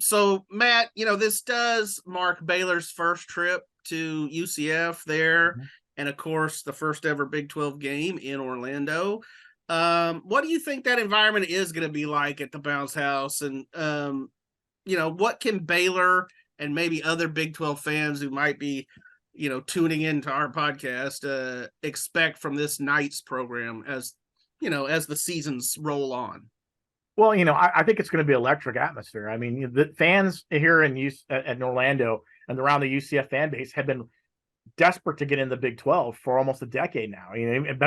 So Matt, this does mark Baylor's first trip to UCF there, Mhm. and of course the first ever Big 12 game in Orlando. What do you think that environment is going to be like at the Bounce House? And what can Baylor and maybe other Big 12 fans who might be, tuning into our podcast, expect from this night's program as the seasons roll on? Well, I think it's going to be electric atmosphere. I mean, the fans here in Orlando and around the UCF fan base have been desperate to get in the Big 12 for almost a decade now.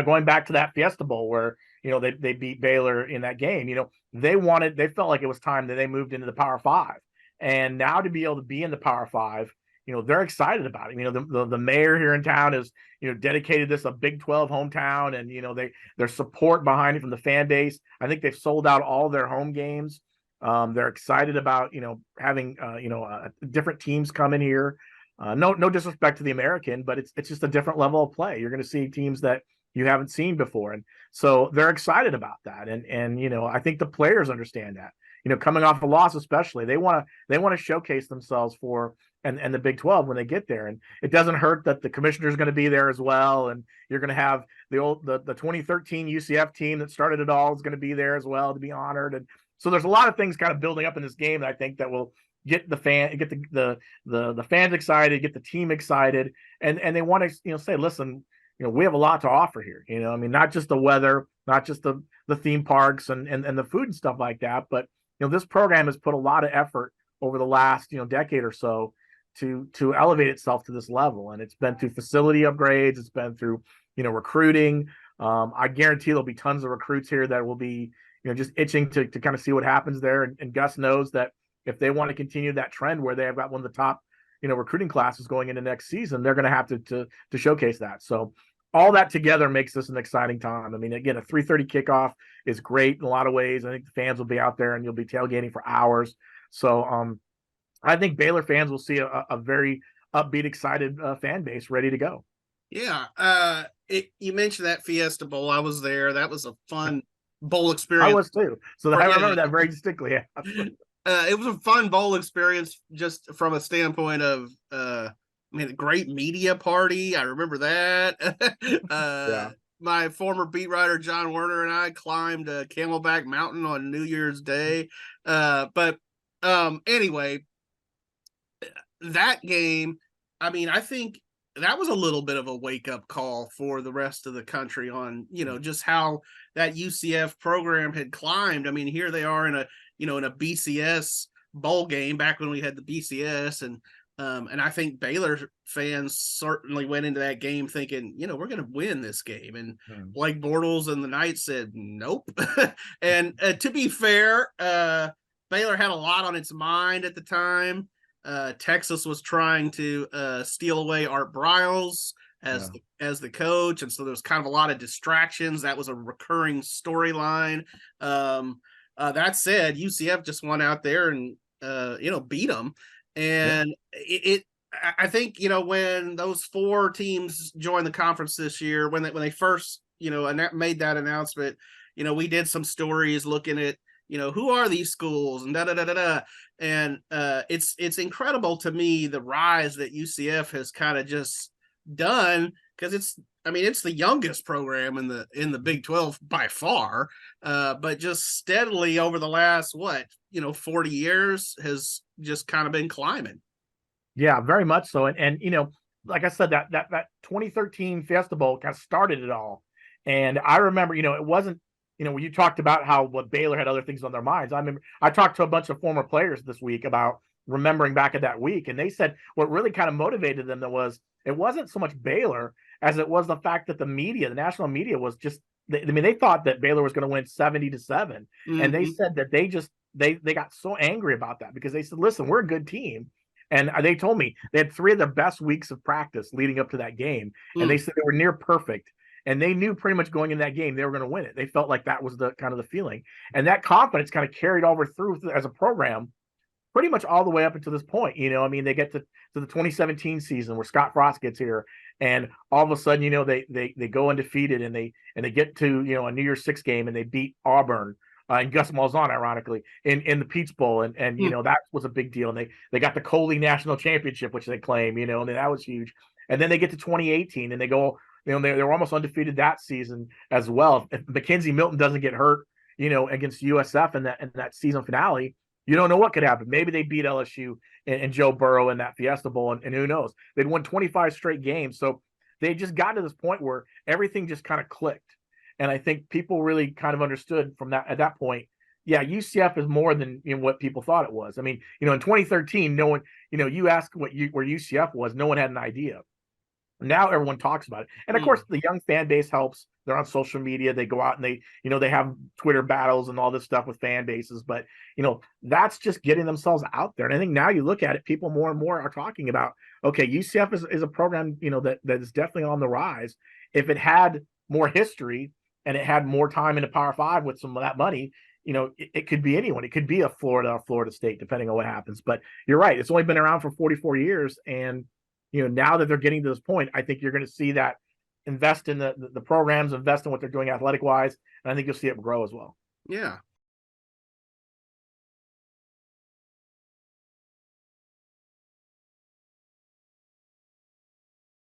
Going back to that Fiesta Bowl where they beat Baylor in that game. They felt like it was time that they moved into the Power Five, and now to be able to be in the Power Five, they're excited about it. The mayor here in town is dedicated this a Big 12 hometown, and their support behind it from the fan base. I think they've sold out all their home games. They're excited about having different teams come in here. No disrespect to the American, but it's just a different level of play. You're going to see teams that you haven't seen before, and so they're excited about that. And I think the players understand that. Coming off a loss, especially, they want to showcase themselves for and the Big 12 when they get there. And it doesn't hurt that the commissioner is going to be there as well, and you're going to have the 2013 UCF team that started it all is going to be there as well to be honored. And so there's a lot of things kind of building up in this game that I think that will get the fans excited, get the team excited, and they want to say, listen, we have a lot to offer here. I mean, not just the weather, not just the theme parks and the food and stuff like that, but this program has put a lot of effort over the last decade or so to elevate itself to this level, and it's been through facility upgrades, it's been through recruiting. I guarantee there'll be tons of recruits here that will be just itching to kind of see what happens there, and Gus knows that if they want to continue that trend where they have got one of the top, recruiting classes going into next season, they're going to have to showcase that. So all that together makes this an exciting time. I mean, again, a 3:30 kickoff is great in a lot of ways. I think the fans will be out there and you'll be tailgating for hours. So I think Baylor fans will see a very upbeat, excited fan base ready to go. Yeah. You mentioned that Fiesta Bowl. I was there. That was a fun bowl I experience. was too. So I remember that very distinctly. It was a fun bowl experience just from a standpoint of great media party. I remember that. Yeah. My former beat writer John Werner and I climbed Camelback Mountain on New Year's Day. But anyway, that game, I think that was a little bit of a wake-up call for the rest of the country on just how that UCF program had climbed. Here they are in a BCS bowl game back when we had the BCS, and I think Baylor fans certainly went into that game thinking, we're going to win this game. And Blake Bortles and the Knights said, nope. And to be fair, Baylor had a lot on its mind at the time. Texas was trying to steal away Art Briles as the coach, and so there was kind of a lot of distractions. That was a recurring storyline. That said, UCF just went out there and beat them, and I think when those four teams joined the conference this year, when they first made that announcement, we did some stories looking at who are these schools and da. And it's incredible to me the rise that UCF has kind of just done, because it's the youngest program in the Big 12 by far, but just steadily over the last 40 years has just kind of been climbing. Yeah, very much so. And like I said, that 2013 Fiesta Bowl kind of started it all. And I remember, it wasn't, when you talked about what Baylor had other things on their minds. I remember I talked to a bunch of former players this week about remembering back at that week, and they said what really kind of motivated them it wasn't so much Baylor as it was the fact that the national media was just, they thought that Baylor was going to win 70-7. Mm-hmm. And they said that they got so angry about that because they said, listen, we're a good team. And they told me they had 3 of their best weeks of practice leading up to that game. And they said they were near perfect. And they knew pretty much going in that game, they were going to win it. They felt like that was the kind of the feeling. And that confidence kind of carried over through as a program pretty much all the way up until this point. They get to the 2017 season where Scott Frost gets here, and all of a sudden, they go undefeated, and they get to a New Year's Six game and they beat Auburn and Gus Malzahn, ironically, in the Peach Bowl, and you know that was a big deal. And they got the Coley National Championship, which they claim, you know, and that was huge. And then they get to 2018, and they go, you know, they were almost undefeated that season as well. If Mackenzie Milton doesn't get hurt, you know, against USF in that season finale, you don't know what could happen. Maybe they beat LSU and Joe Burrow in that Fiesta Bowl, and who knows? They'd won 25 straight games, so they just got to this point where everything just kind of clicked. And I think people really kind of understood from that at that point. Yeah, UCF is more than, you know, what people thought it was. I mean, you know, in 2013, no one, you know, you ask where UCF was, no one had an idea. Now everyone talks about it, and of course the young fan base helps. They're on social media, they go out and they, you know, they have Twitter battles and all this stuff with fan bases, but you know, that's just getting themselves out there. And I think now you look at it, people more and more are talking about, okay, UCF is a program, you know, that is definitely on the rise. If it had more history and it had more time in the Power Five with some of that money, you know, it could be anyone. It could be a Florida or Florida State, depending on what happens. But you're right, it's only been around for 44 years, and you know, now that they're getting to this point, I think you're going to see that invest in the programs, invest in what they're doing athletic wise, and I think you'll see it grow as well. Yeah,